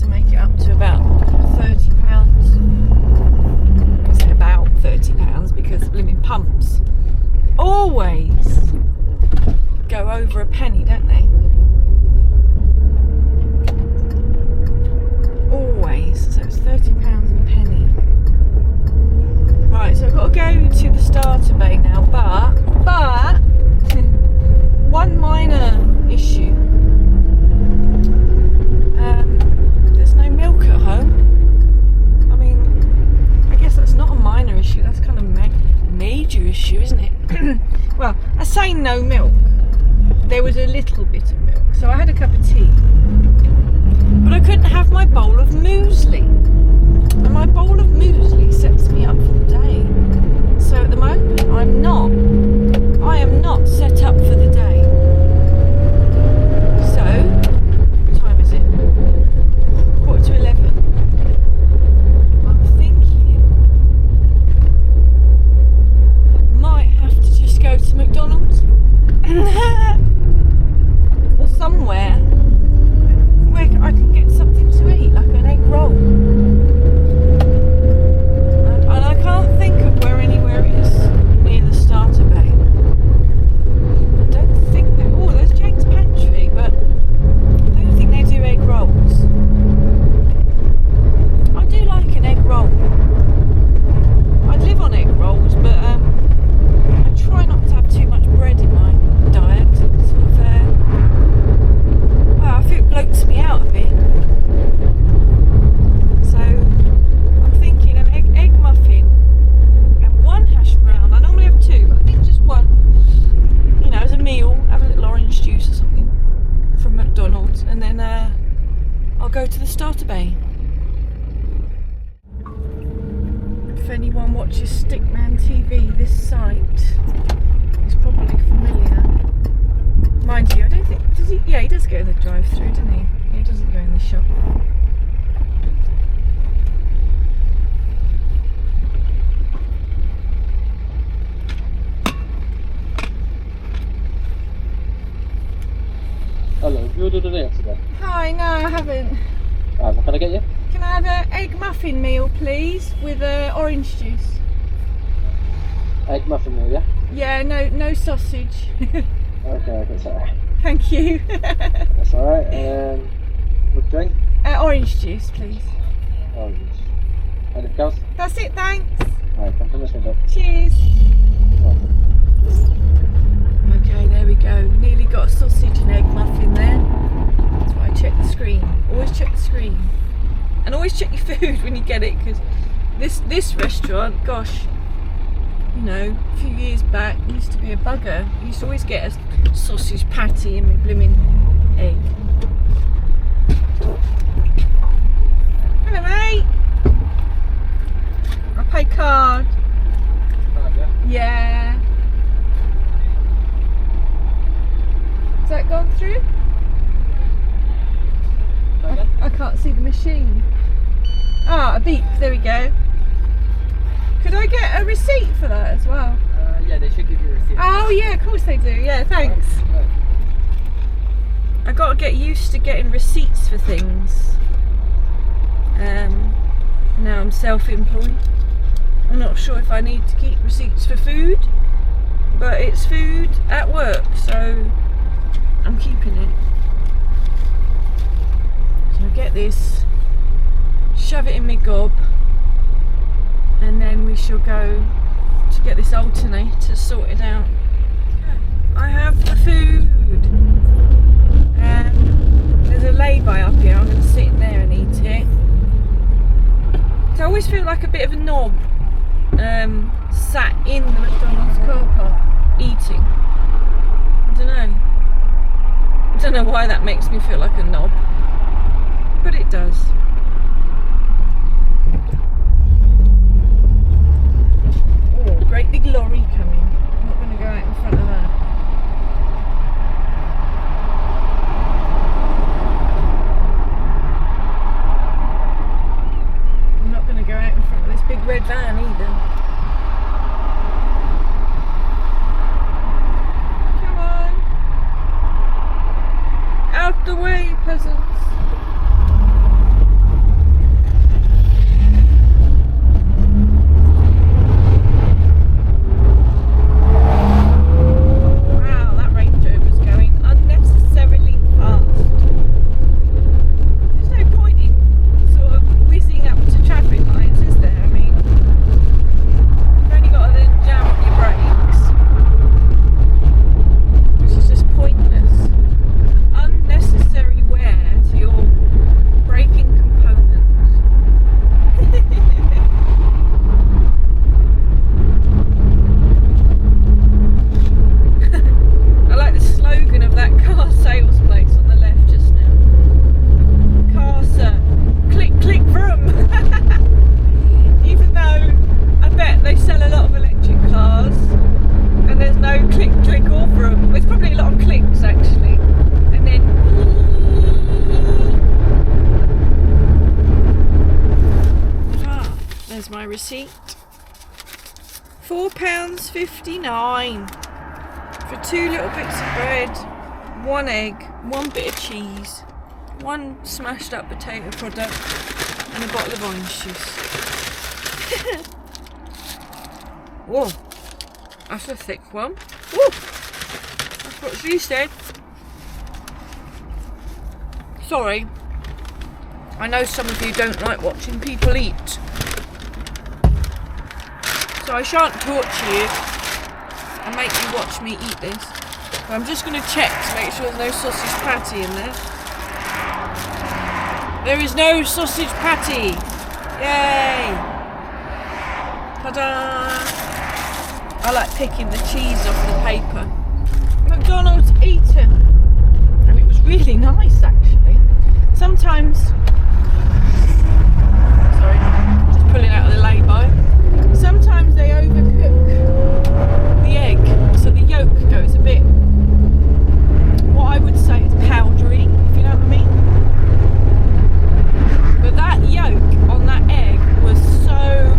to make it up to about £30. I say about £30 because blimmin' pumps always go over a penny, don't they? Always. So it's £30 and a penny. Right, so I've got to go to the starter bay now, but one minor issue. There's no milk at home. I mean, I guess that's not a minor issue, that's kind of a major issue, isn't it? Well, I say no milk. There was a little bit of milk, so I had a cup of tea. But I couldn't have my bowl of muesli. And my bowl of muesli sets me up for the day. So at the moment, I am not set up for the day. So, what time is it? 11:15. I'm thinking I might have to just go to McDonald's. Or somewhere where I can get something to eat, like an egg roll. And I can't think of where anywhere it is near the starter bay. I don't think that. Oh, there's Jane's Pantry, but I don't think they do egg rolls. I do like an egg roll. I'd live on egg rolls, but I try not to have too much bread in my diet. It sort of, well, I feel it bloats me out a bit. So I'm thinking an egg muffin and one hash brown. I normally have two, but I think just one. You know, as a meal, have a little orange juice or something from McDonald's, and then I'll go to the starter bay. If anyone watches Stickman TV, this site is probably familiar. Mind you, I don't think, does he? Yeah, he does go in the drive-through, doesn't he? Yeah, he doesn't go in the shop. Hello, have you ordered an egg today? Hi, no, I haven't. What can I get you? Can I have an egg muffin meal, please, with orange juice? Egg muffin meal, yeah? Yeah, no sausage. Okay, that's alright. Thank you. That's alright. What drink? Orange juice, please. Orange. Anything else? That's it, thanks. Alright, come from this window. Cheers. Okay, there we go. Nearly got a sausage and egg muffin there. That's why I check the screen. Always check the screen. And always check your food when you get it, because this restaurant, gosh, you know, a few years back, it used to be a bugger. You used to always get a sausage patty and my blooming egg. Hello, mate. I'll pay card. Yeah. Has that gone through? I can't see the machine. Ah, a beep. There we go. Could I get a receipt for that as well? Yeah, they should give you a receipt. Oh yeah, of course they do. Yeah, thanks. I got to get used to getting receipts for things. Now I'm self-employed. I'm not sure if I need to keep receipts for food, but it's food at work, so I'm keeping it. So I get this, shove it in my gob, and then we shall go to get this alternator sorted out. I have the food. There's a lay-by up here. I'm going to sit in there and eat it. So I always feel like a bit of a knob, sat in the McDonald's car park eating. I don't know why that makes me feel like a knob, but it does. Oh, great big lorry coming. I'm not going to go out in front of that. I'm not going to go out in front of this big red van either. Come on. Out the way, peasants. receipt. £4.59 for 2 little bits of bread, 1 egg, 1 bit of cheese, 1 smashed up potato product, and a bottle of orange juice. Whoa, that's a thick one. Whoa, that's what she said. Sorry, I know some of you don't like watching people eat, so I shan't torture you and make you watch me eat this. But I'm just going to check to make sure there's no sausage patty in there. There is no sausage patty! Yay! Ta-da! I like picking the cheese off the paper. McDonald's eaten! And it was really nice actually. Sometimes... Sorry, just pulling out of the lay-by. Sometimes they overcook the egg, so the yolk goes a bit, what I would say is powdery, if you know what I mean. But that yolk on that egg was so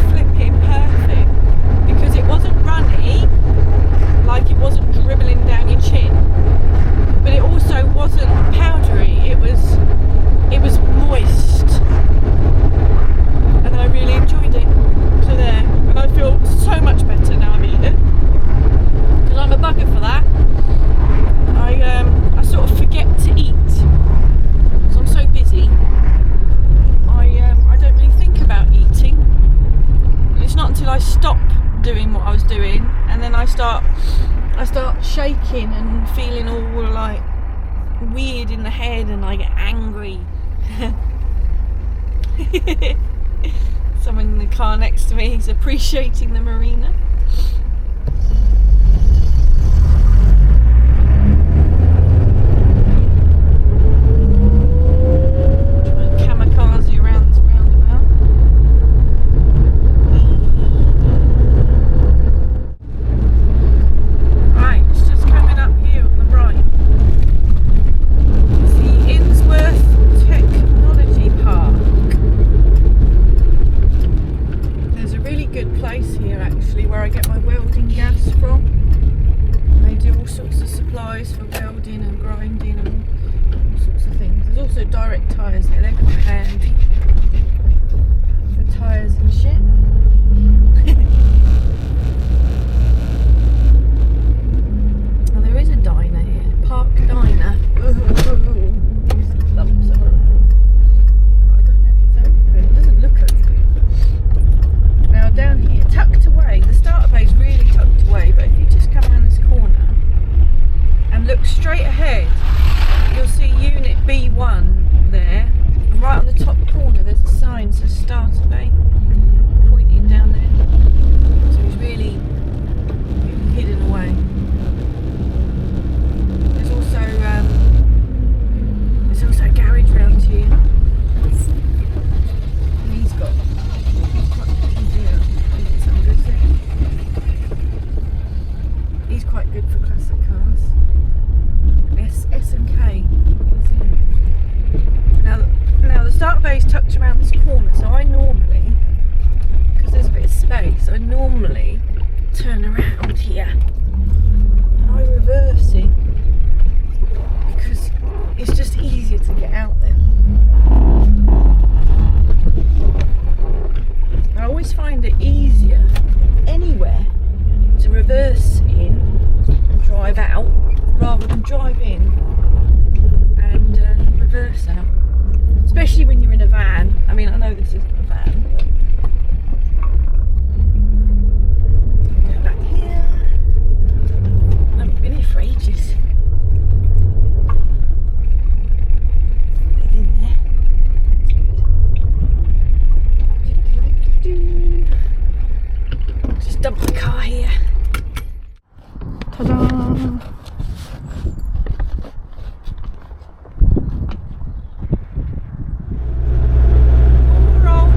flipping perfect, because it wasn't runny, like it wasn't dribbling down your chin, but it also wasn't powdery, it was moist, and I really enjoyed it. So there, and I feel so much better now I've eaten, because I'm a bugger for that. I sort of forget to eat because I'm so busy. I don't really think about eating. And it's not until I stop doing what I was doing and then I start shaking and feeling all like weird in the head and I get angry. Someone in the car next to me is appreciating the marina. Trying to kamikaze around this roundabout. Right, it's just coming up here on the right. It's the Innsworth Technology Park. There's a really good place here actually where I get my welding gas from. They do all sorts of supplies for welding and grinding and all sorts of things. There's also direct tyres there, they're quite handy for tyres and shit. Oh, there is a diner here, Park Diner. These lumps are horrible. I don't know if it's open, it doesn't look open. Now down here, tucked away, the starter bay is really tucked away, but if you just come around this corner and look straight ahead, you'll see unit B1 there, and right on the top corner there's a sign that says starter bay, pointing down there, so it's really hidden away. There's also a garage round here, and he's quite he's quite good for classic cars. S&K is here. Now the starter bay is tucked around this corner, so I normally, because there's a bit of space, I normally turn around here and I reverse it because it's just easier to get out then. I always find it easier anywhere to reverse in and drive out rather than drive in and reverse out, especially when you're in a van. I mean, I know this isn't a van, but go back here. I haven't been here for ages. It's in there. Just dump the car here. Ta-da! Poor old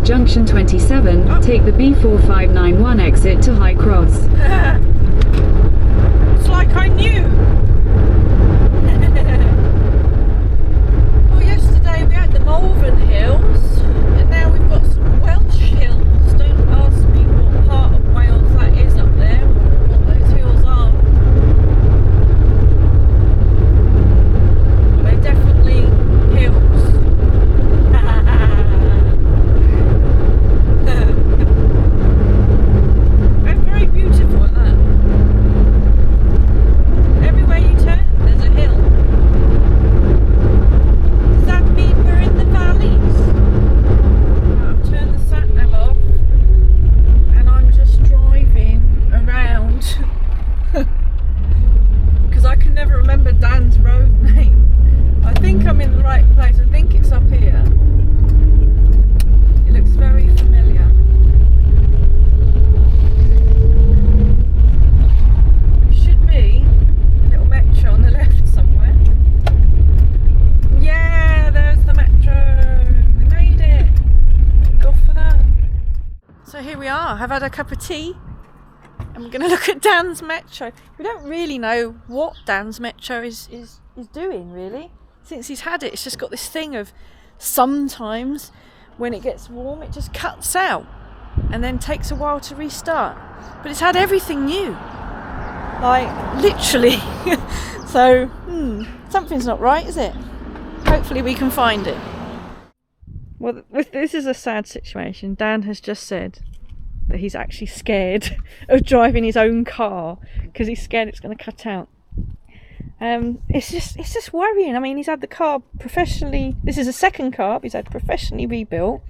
junction 27, take the B4591 exit to High Cross. It's like I knew. Well, yesterday we had the Malvern Hills, and now we've got some Welsh hills. Don't ask me what part of Wales that is up there, or what those hills are. Well, they're definitely hills. They're very beautiful at that. Everywhere you turn, there's a hill. Does that mean we're in the valleys? I've turned the sat nav off and I'm just driving around because I can never remember Dan's road name. I think I'm in the right place. I think it's up here. It looks very familiar. Should be a little metro on the left somewhere. Yeah, there's the metro. We made it. Go for that. So here we are. I've had a cup of tea and we're going to look at Dan's metro. We don't really know what Dan's metro is doing, really. Since he's had it, it's just got this thing of sometimes when it gets warm it just cuts out and then takes a while to restart. But it's had everything new. Like, literally. So, something's not right, is it? Hopefully we can find it. Well, this is a sad situation. Dan has just said that he's actually scared of driving his own car because he's scared it's going to cut out. It's just worrying. I mean, he's had the car professionally. This is a second car he's had professionally rebuilt.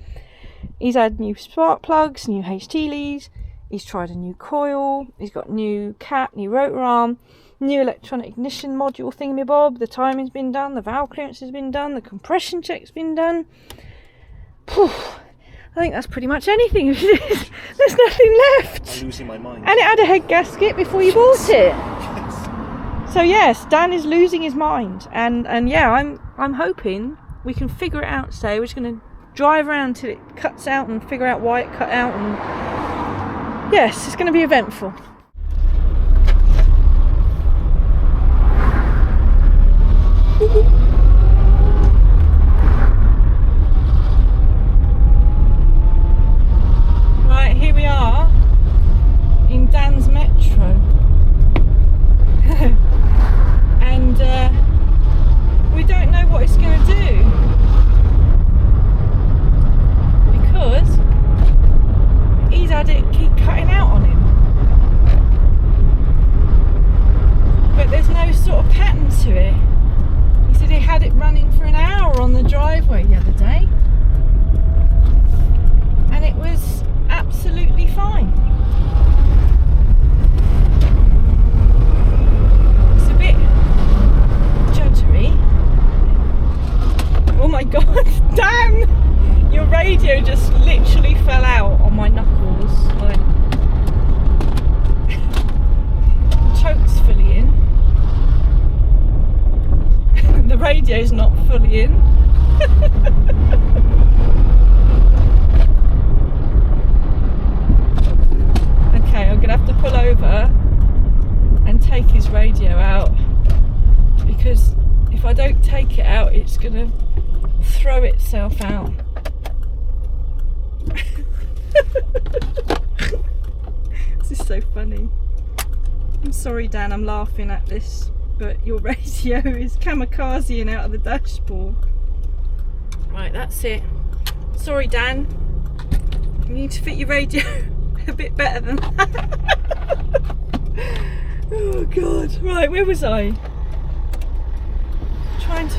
He's had new spark plugs, new HT leads. He's tried a new coil. He's got new cap, new rotor arm, new electronic ignition module thingamabob. The timing's been done. The valve clearance has been done. The compression check's been done. Phew, I think that's pretty much anything. There's nothing left. I'm losing my mind. And it had a head gasket before you bought it. So yes, Dan is losing his mind, and yeah, I'm hoping we can figure it out today. We're just going to drive around till it cuts out and figure out why it cut out, and yes, it's going to be eventful. Right, here we are in Dan's Metro. And we don't know what it's going to do because he's had it keep cutting out on him, but there's no sort of pattern to it. He said he had it running for an hour on the driveway the other day and it was absolutely fine. Oh my god, Dan! Your radio just literally fell out on my knuckles. Like, choke's fully in. The radio's not fully in. Okay, I'm gonna have to pull over and take his radio out because if I don't take it out, it's gonna throw itself out. This is so funny. I'm sorry, Dan, I'm laughing at this, but your radio is kamikazeing out of the dashboard. Right, that's it. Sorry, Dan. You need to fit your radio a bit better than that. Oh god. Right, where was I? Trying to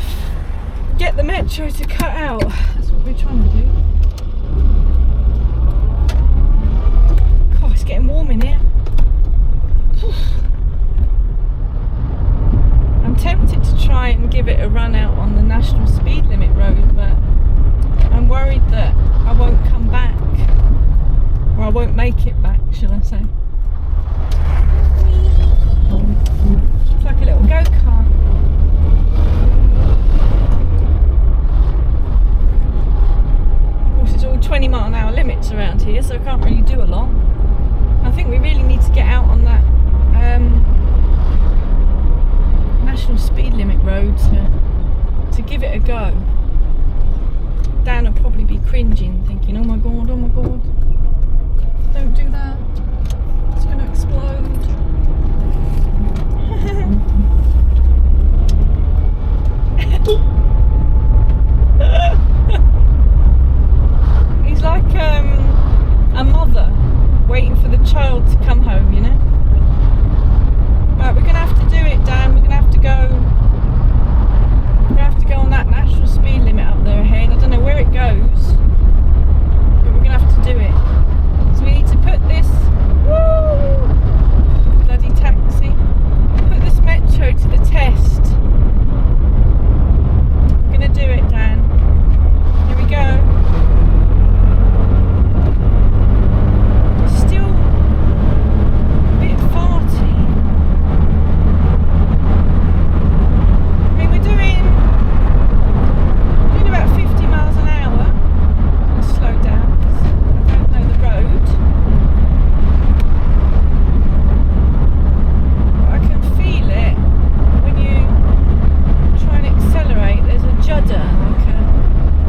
get the metro to cut out. That's what we're trying to do. God, it's getting warm in here. I'm tempted to try and give it a run out on the national speed limit road, but I'm worried that I won't come back, or I won't make it back, shall I say. It's like a little go-kart. Of course, it's all 20-mile-an-hour limits around here, so I can't really do a lot. I think we really need to get out on that national speed limit road to give it a go. Dan will probably be cringing, thinking, oh my god, don't do that, it's going to explode. He's like a mother waiting for the child to come home, you know. Right, we're gonna have to do it, Dan. We're gonna have to go. We're gonna have to go on that national speed limit up there ahead. I don't know where it goes, but we're gonna have to do it. So we need to put this bloody taxi, put this metro to the test. We're gonna do it, Dan. Here we go. Still a bit farty. I mean, we're doing about 50 miles an hour. I'm going to slow down because I don't know the road. But I can feel it when you try and accelerate. There's a judder,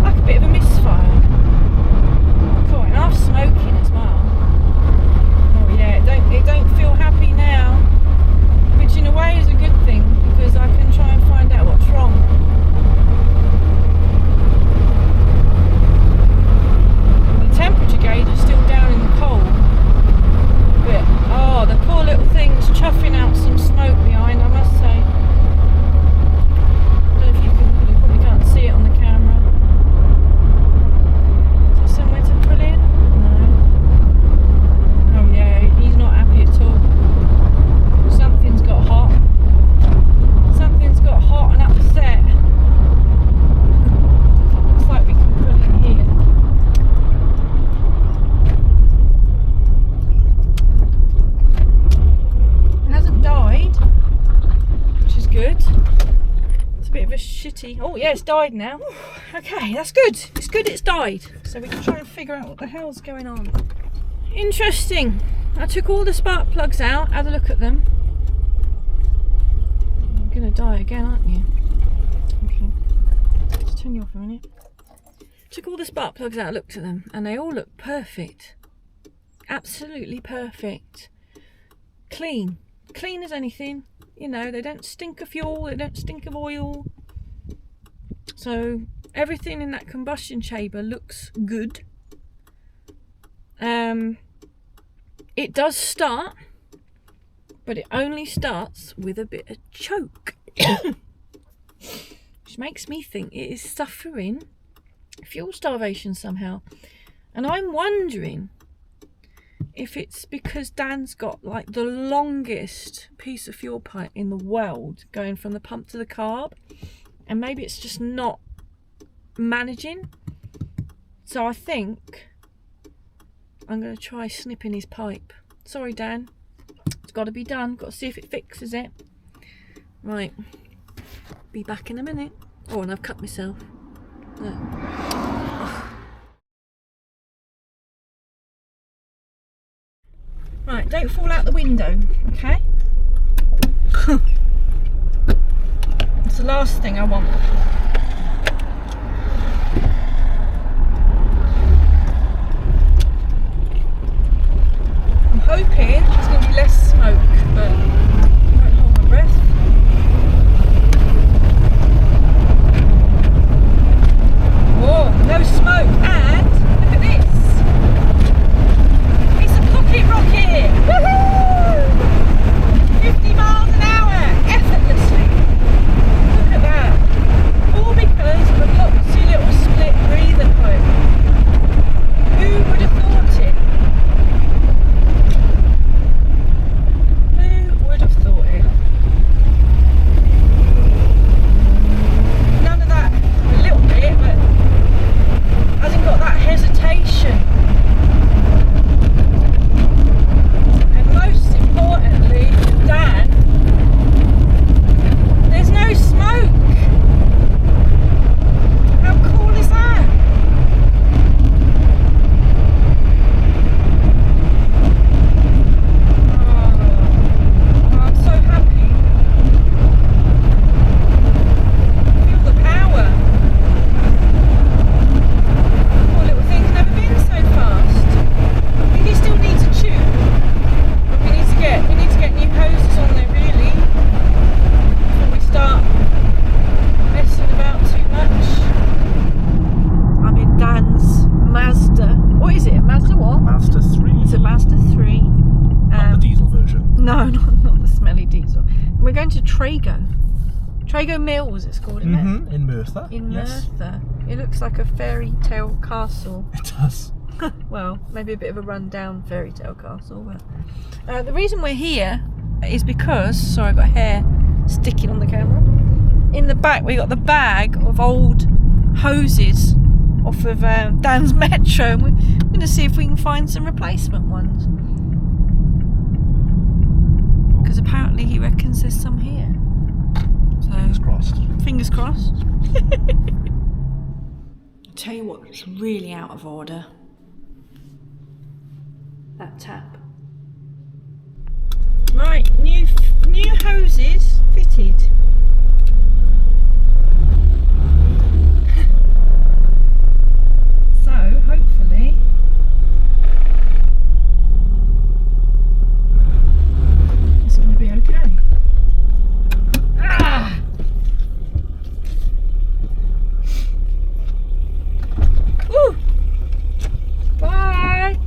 like a bit of a misfire. Cool, and I'm smoking as well. Oh yeah, it don't feel happy now, which in a way is a good thing because I can try and find out what's wrong. The temperature gauge is still down in the cold, but oh, the poor little thing's chuffing out some smoke behind, I must say. I don't know if you probably can't see it on the camera. Is there somewhere to pull in? No. Oh yeah, he's not happy at all. Something's got hot. Something's got hot and upset. Looks like we can pull in here. It hasn't died, which is good. It's a bit of a shitty. Oh yeah, it's died now. Okay, that's good. It's good it's died. So we can try and figure out what the hell's going on. Interesting. I took all the spark plugs out, had a look at them. You're gonna die again, aren't you? Okay. Let's turn you off a minute. Took all the spark plugs out, looked at them, and they all look perfect. Absolutely perfect. Clean. Clean as anything. You know, they don't stink of fuel, they don't stink of oil. So everything in that combustion chamber looks good. It does start, but it only starts with a bit of choke, which makes me think it is suffering fuel starvation somehow. And I'm wondering if it's because Dan's got like the longest piece of fuel pipe in the world going from the pump to the carb, and maybe it's just not managing. So I think I'm going to try snipping his pipe. Sorry, Dan. It's got to be done. Got to see if it fixes it. Right. Be back in a minute. Oh, and I've cut myself. Look. Right, don't fall out the window, okay? It's the last thing I want. I'm hoping there's going to be less smoke, but I won't hold my breath. Oh, no smoke, and look at this. It's a pocket rocket! Woohoo! 50 miles an hour, effortlessly. Look at that. Master 3. It's a Master 3. Not the diesel version. No, not the smelly diesel. We're going to Trago Mills, it's called, isn't it? In Merthyr. In yes. Merthyr. It looks like a fairy tale castle. It does. Well, maybe a bit of a run-down fairy tale castle. But the reason we're here is because, sorry, I got hair sticking on the camera. In the back, we got the bag of old hoses off of Dan's Metro, and we're going to see if we can find some replacement ones. Because apparently he reckons there's some here. So, Fingers crossed. Fingers crossed. I'll tell you what, it's really out of order. That tap. Right, new hoses fitted. So hopefully it's going to be okay. Ah! Woo! Bye!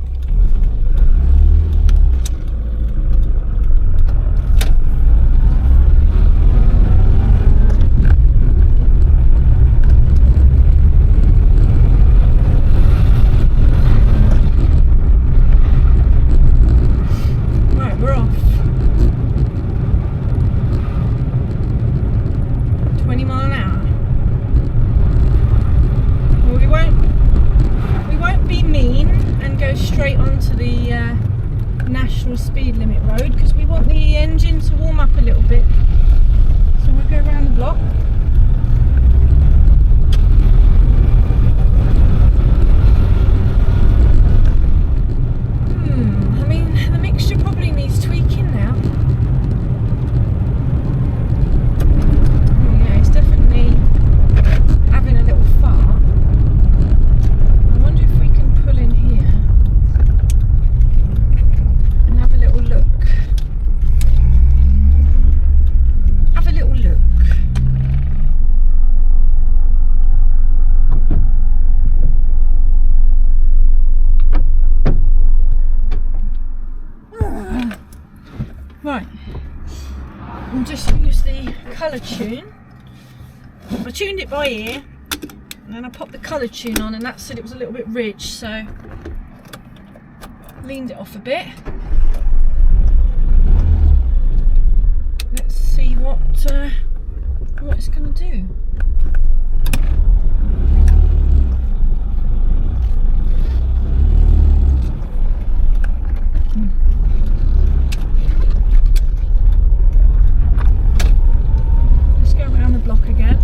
Right, we're off. 20 mile an hour. Well, we won't be mean and go straight onto the national speed limit road because we want the engine to warm up a little bit. So we'll go around the block. I mean, the mixture probably needs tweaking now. Oh yeah, it's definitely having a little fart. I wonder if we can pull in here and have a little look. Have a little look. Right, we'll just use the colour tune. I tuned it by ear and then I popped the colour tune on, and that said it was a little bit rich, so leaned it off a bit. Let's see what it's going to do. Let's go around the block again.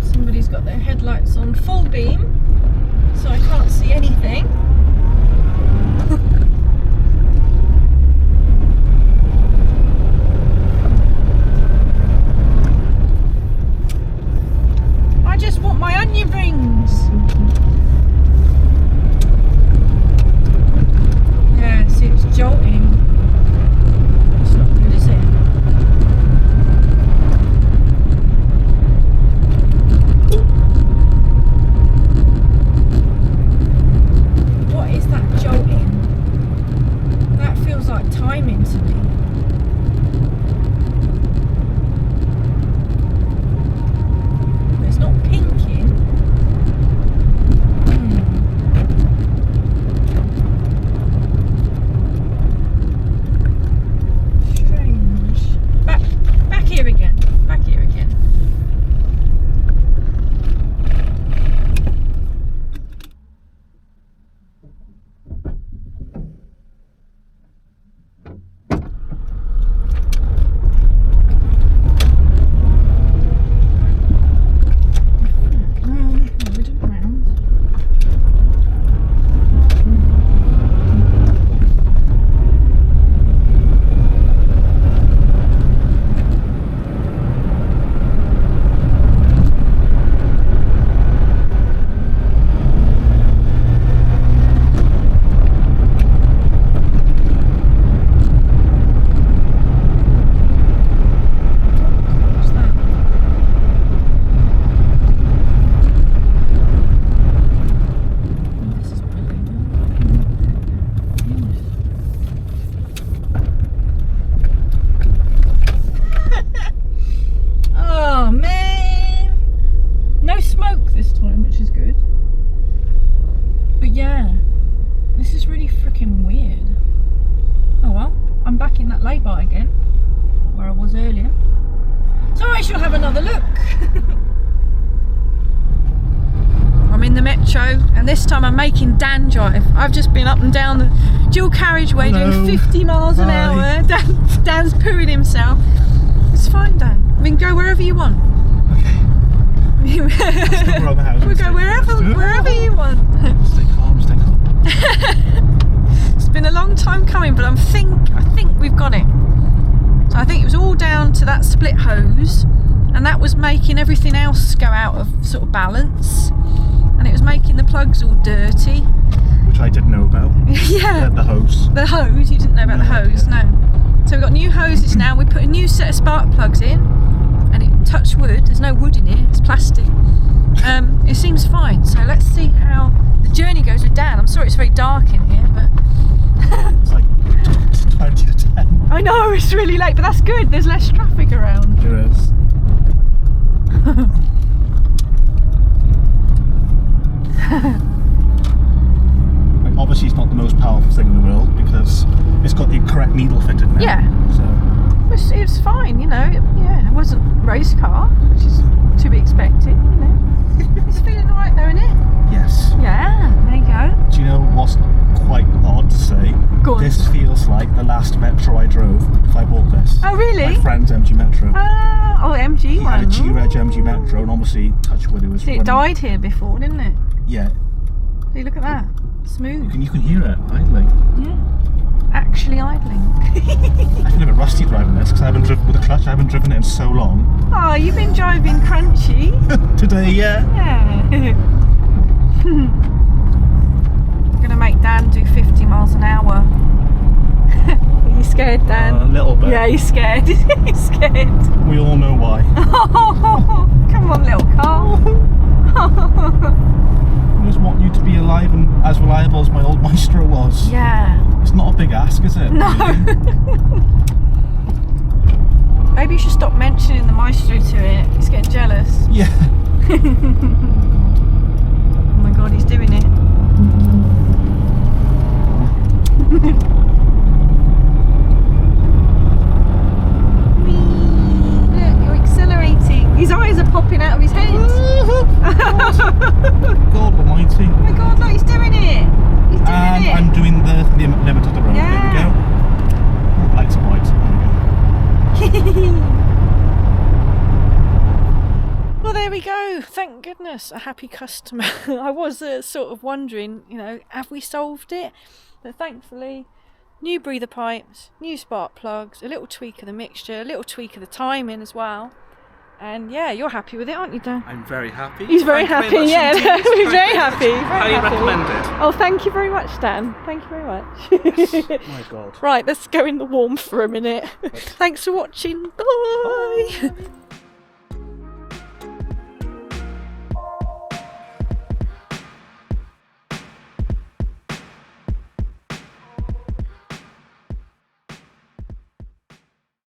Somebody's got their headlights on full beam, so I can't see anything. I just want my onion rings. Yeah, see, it's jolting. It's not good, is it? What is that jolting? That feels like timing to me. It's not pinking. another look. I'm in the Metro, and this time I'm making Dan drive. I've just been up and down the dual carriageway doing 50 miles an hour. Dan's pooing himself. It's fine, Dan. I mean, go wherever you want. Okay. We'll go wherever you want. Stay calm, stay calm. It's been a long time coming, but I think we've got it. So I think it was all down to that split hose, and that was making everything else go out of sort of balance, and it was making the plugs all dirty. Which I didn't know about. Yeah. The hose. The hose, you didn't know about the hose, no. So we've got new hoses now. We put a new set of spark plugs in, and it touched wood. There's no wood in here, it's plastic. It seems fine. So let's see how the journey goes with Dan. I'm sorry it's very dark in here, but It's like 20 to 10. I know it's really late, but that's good. There's less traffic around. There is. Like, obviously it's not the most powerful thing in the world because it's got the correct needle fitted now. Yeah. So It was fine, you know. It wasn't a race car, which is to be expected, you know. It's feeling alright though, isn't it? yes. Yeah, there you go. Do you know what's quite odd to say? Go on. This feels like the last Metro I drove if I bought this. Oh, really? My friend's MG Metro. MG He one. had a G-Reg MG Metro, and obviously Touchwood it was. See, it died here before, didn't it? Yeah. See, look at that. Smooth. You can hear it idling. Yeah. Actually idling. I feel a bit rusty driving this because I haven't driven with a clutch. I haven't driven it in so long. Oh, you've been driving crunchy. Today, yeah. Yeah. I'm gonna make Dan do 50 miles an hour. Are you scared, Dan? A little bit. Yeah, he's scared. He's scared. We all know why. Come on, little car. I just want you to be alive and as reliable as my old Maestro was. Yeah. It's not a big ask, is it? No. Maybe you should stop mentioning the Maestro to it. He's getting jealous. Yeah. Oh my god, he's doing it. Look, you're accelerating. His eyes are popping out of his head. God almighty. Oh my god, look, he's doing it. He's doing And it. I'm doing the limit of the road. Yeah. There we go. Oh, lights are white. There we go. Well, there we go. Thank goodness, a happy customer. I was sort of wondering, you know, have we solved it? But thankfully, new breather pipes, new spark plugs, a little tweak of the mixture, a little tweak of the timing as well. And yeah, you're happy with it, aren't you, Dan? I'm very happy. He's very happy, yeah. He's very happy. Highly recommended. Oh, thank you very much, Dan. Thank you very much. My God. Right, let's go in the warmth for a minute. Thanks for watching. Bye.